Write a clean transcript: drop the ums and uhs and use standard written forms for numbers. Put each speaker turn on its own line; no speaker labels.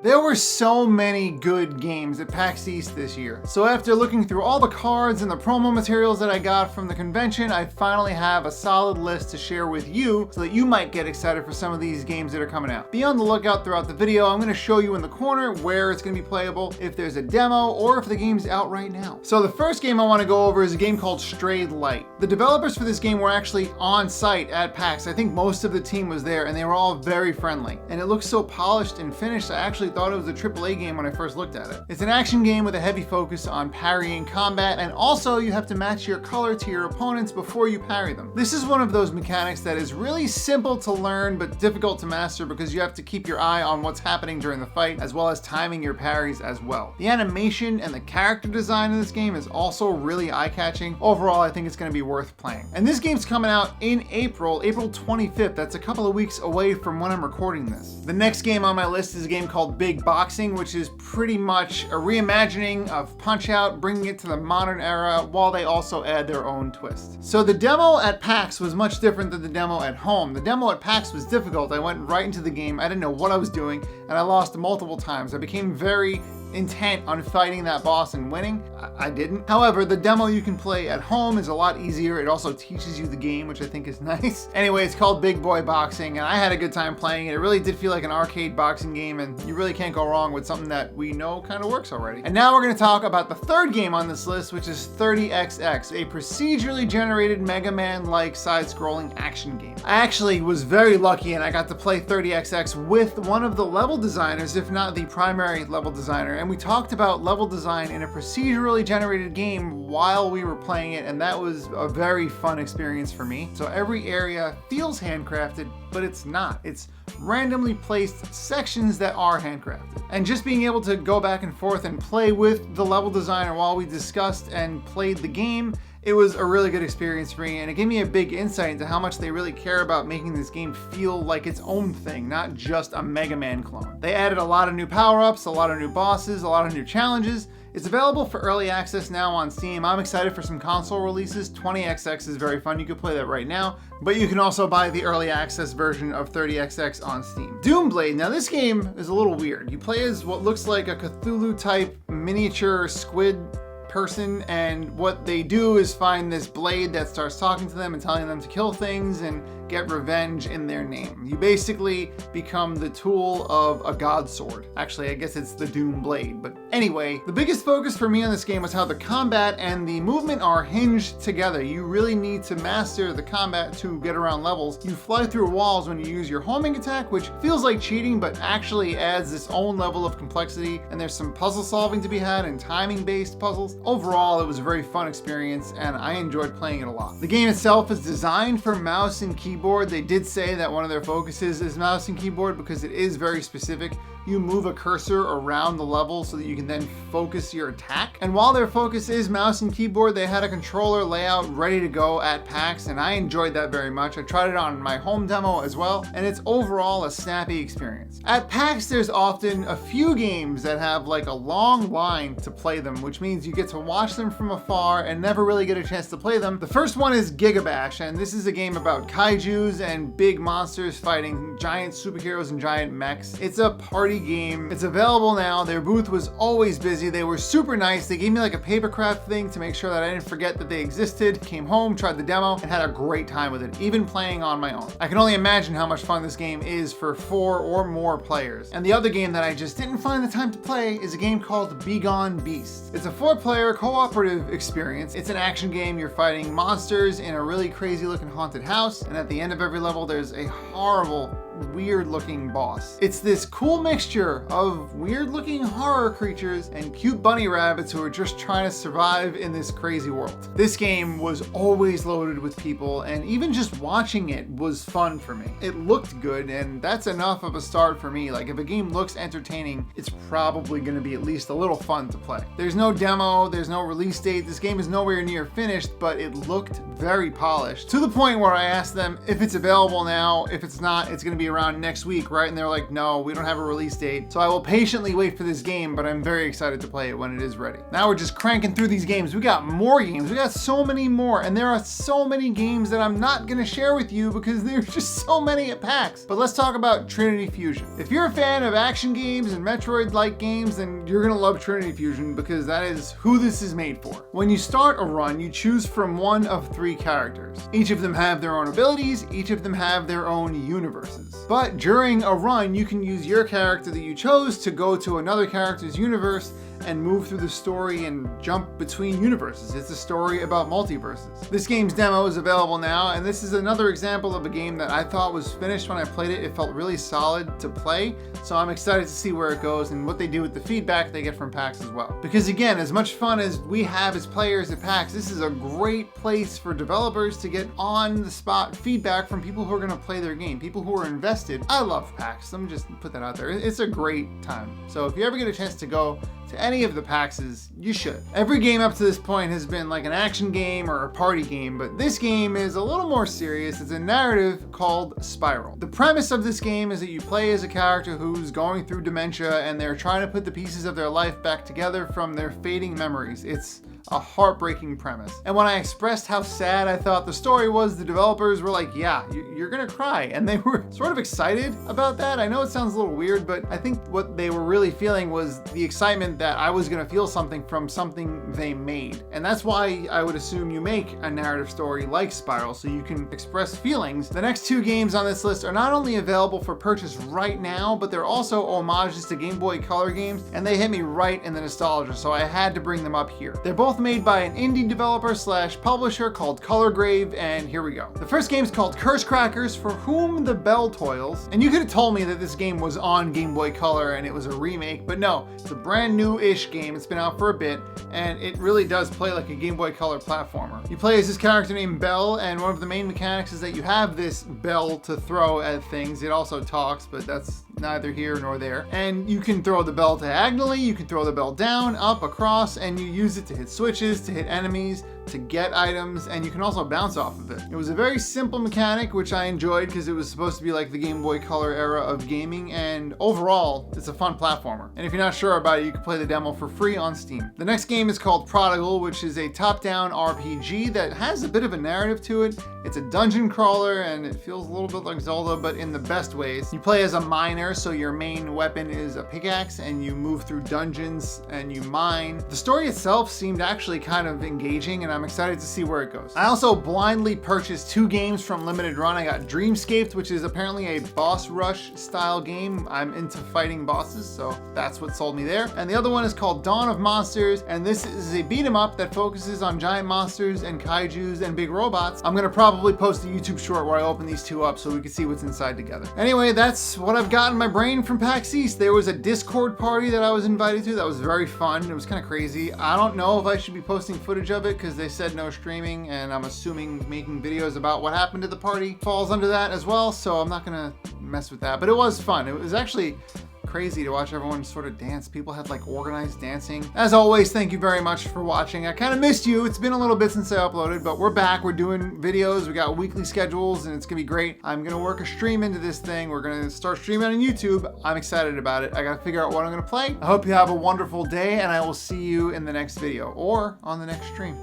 There were so many good games at PAX East this year. So after looking through all the cards and the promo materials that I got from the convention, I finally have a solid list to share with you so that you might get excited for some of these games that are coming out. Be on the lookout throughout the video. I'm going to show you in the corner where it's going to be playable, if there's a demo, or if the game's out right now. So the first game I want to go over is a game called Strayed Light. The developers for this game were actually on site at PAX. I think most of the team was there and they were all very friendly. And it looks so polished and finished, I actually thought it was a AAA game when I first looked at it. It's an action game with a heavy focus on parrying combat, and also you have to match your color to your opponents before you parry them. This is one of those mechanics that is really simple to learn but difficult to master because you have to keep your eye on what's happening during the fight as well as timing your parries as well. The animation and the character design in this game is also really eye-catching. Overall, I think it's going to be worth playing. And this game's coming out in April 25th. That's a couple of weeks away from when I'm recording this. The next game on my list is a game called Big Boxing, which is pretty much a reimagining of Punch-Out, bringing it to the modern era while they also add their own twist. So the demo at PAX was much different than the demo at home. The demo at PAX was difficult. I went right into the game. I didn't know what I was doing, and I lost multiple times. I became very intent on fighting that boss and winning. I didn't. However, the demo you can play at home is a lot easier. It also teaches you the game, which I think is nice. Anyway, it's called Big Boy Boxing, and I had a good time playing it. It really did feel like an arcade boxing game, and you really can't go wrong with something that we know kind of works already. And now we're going to talk about the third game on this list, which is 30XX, a procedurally generated Mega Man-like side-scrolling action game. I actually was very lucky, and I got to play 30XX with one of the level designers, if not the primary level designer. And we talked about level design in a procedurally generated game while we were playing it, and that was a very fun experience for me. So every area feels handcrafted, but it's not. It's randomly placed sections that are handcrafted. And just being able to go back and forth and play with the level designer while we discussed and played the game, it was a really good experience for me, and it gave me a big insight into how much they really care about making this game feel like its own thing, not just a Mega Man clone. They added a lot of new power-ups, a lot of new bosses, a lot of new challenges. It's available for early access now on Steam. I'm excited for some console releases. 20XX is very fun. You can play that right now, but you can also buy the early access version of 30XX on Steam. Doomblade. Now this game is a little weird. You play as what looks like a Cthulhu-type miniature squid person, and what they do is find this blade that starts talking to them and telling them to kill things and get revenge in their name. You basically become the tool of a god sword. Actually, I guess it's the Doomblade, but anyway, the biggest focus for me on this game was how the combat and the movement are hinged together. You really need to master the combat to get around levels. You fly through walls when you use your homing attack, which feels like cheating, but actually adds its own level of complexity, and there's some puzzle solving to be had and timing-based puzzles. Overall, it was a very fun experience, and I enjoyed playing it a lot. The game itself is designed for mouse and keyboard. They did say that one of their focuses is mouse and keyboard because it is very specific. You move a cursor around the level so that you can then focus your attack. And while their focus is mouse and keyboard, they had a controller layout ready to go at PAX, and I enjoyed that very much. I tried it on my home demo as well, and it's overall a snappy experience. At PAX, there's often a few games that have like a long line to play them, which means you get to watch them from afar and never really get a chance to play them. The first one is Gigabash, and this is a game about kaijus and big monsters fighting giant superheroes and giant mechs. It's a party game. It's available now. Their booth was always busy. They were super nice. They gave me like a papercraft thing to make sure that I didn't forget that they existed. Came home, tried the demo, and had a great time with it, even playing on my own. I can only imagine how much fun this game is for 4 or more players. And the other game that I just didn't find the time to play is a game called Begone Beast. It's a 4-player cooperative experience. It's an action game. You're fighting monsters in a really crazy looking haunted house, and at the end of every level there's a horrible, weird looking boss. It's this cool mixture of weird looking horror creatures and cute bunny rabbits who are just trying to survive in this crazy world. This game was always loaded with people, and even just watching it was fun for me. It looked good, and that's enough of a start for me. Like, if a game looks entertaining, it's probably going to be at least a little fun to play. There's no demo, there's no release date. This game is nowhere near finished, but it looked very polished, to the point where I asked them if it's available now. If it's not, it's going to be around next week, right? And they're like, no, we don't have a release date. So I will patiently wait for this game, but I'm very excited to play it when it is ready. Now we're just cranking through these games. We got more games. We got so many more. And there are so many games that I'm not gonna share with you because there's just so many at PAX. But let's talk about Trinity Fusion. If you're a fan of action games and Metroid-like games, then you're gonna love Trinity Fusion because that is who this is made for. When you start a run, you choose from one of 3 characters. Each of them have their own abilities, each of them have their own universes. But during a run, you can use your character that you chose to go to another character's universe and move through the story and jump between universes. It's a story about multiverses. This game's demo is available now, and this is another example of a game that I thought was finished when I played it. It felt really solid to play, so I'm excited to see where it goes and what they do with the feedback they get from PAX as well. Because again, as much fun as we have as players at PAX, this is a great place for developers to get on the spot feedback from people who are gonna play their game, people who are invested. I love PAX, let me just put that out there. It's a great time. So if you ever get a chance to go to any of the PAXs, you should. Every game up to this point has been like an action game or a party game, but this game is a little more serious. It's a narrative called Spiral. The premise of this game is that you play as a character who's going through dementia and they're trying to put the pieces of their life back together from their fading memories. It's a heartbreaking premise. And when I expressed how sad I thought the story was, the developers were like, yeah, you're gonna cry. And they were sort of excited about that. I know it sounds a little weird, but I think what they were really feeling was the excitement that I was gonna feel something from something they made. And that's why I would assume you make a narrative story like Spiral, so you can express feelings. The next 2 games on this list are not only available for purchase right now, but they're also homages to Game Boy Color games, and they hit me right in the nostalgia, so I had to bring them up here. They're both made by an indie developer / publisher called Colorgrave, and here we go. The first game is called Curse Crackers, for whom the Belle Toils. And you could have told me that this game was on Game Boy Color and it was a remake, but no, it's a brand new-ish game. It's been out for a bit, and it really does play like a Game Boy Color platformer. You play as this character named Belle, and one of the main mechanics is that you have this bell to throw at things. It also talks, but that's neither here nor there. And you can throw the bell diagonally, you can throw the bell down, up, across, and you use it to hit switches, to hit enemies, to get items, and you can also bounce off of it. It was a very simple mechanic, which I enjoyed because it was supposed to be like the Game Boy Color era of gaming, and overall, it's a fun platformer. And if you're not sure about it, you can play the demo for free on Steam. The next game is called Prodigal, which is a top-down RPG that has a bit of a narrative to it. It's a dungeon crawler, and it feels a little bit like Zelda, but in the best ways. You play as a miner, so your main weapon is a pickaxe, and you move through dungeons and you mine. The story itself seemed actually kind of engaging, and I'm excited to see where it goes. I also blindly purchased 2 games from Limited Run. I got Dreamscaped, which is apparently a boss rush style game. I'm into fighting bosses, so that's what sold me there. And the other one is called Dawn of Monsters, and this is a beat 'em up that focuses on giant monsters and kaijus and big robots. I'm gonna probably post a YouTube short where I open these 2 up so we can see what's inside together. Anyway, that's what I've got in my brain from PAX East. There was a Discord party that I was invited to that was very fun. It was kind of crazy. I don't know if I should be posting footage of it because they said no streaming, and I'm assuming making videos about what happened to the party falls under that as well, so I'm not gonna mess with that. But it was fun. It was actually crazy to watch everyone sort of dance. People had like organized dancing. As always, thank you very much for watching. I kind of missed you. It's been a little bit since I uploaded, but we're back. We're doing videos. We got weekly schedules, and it's gonna be great. I'm gonna work a stream into this thing. We're gonna start streaming on YouTube. I'm excited about it. I gotta figure out what I'm gonna play. I hope you have a wonderful day, and I will see you in the next video or on the next stream.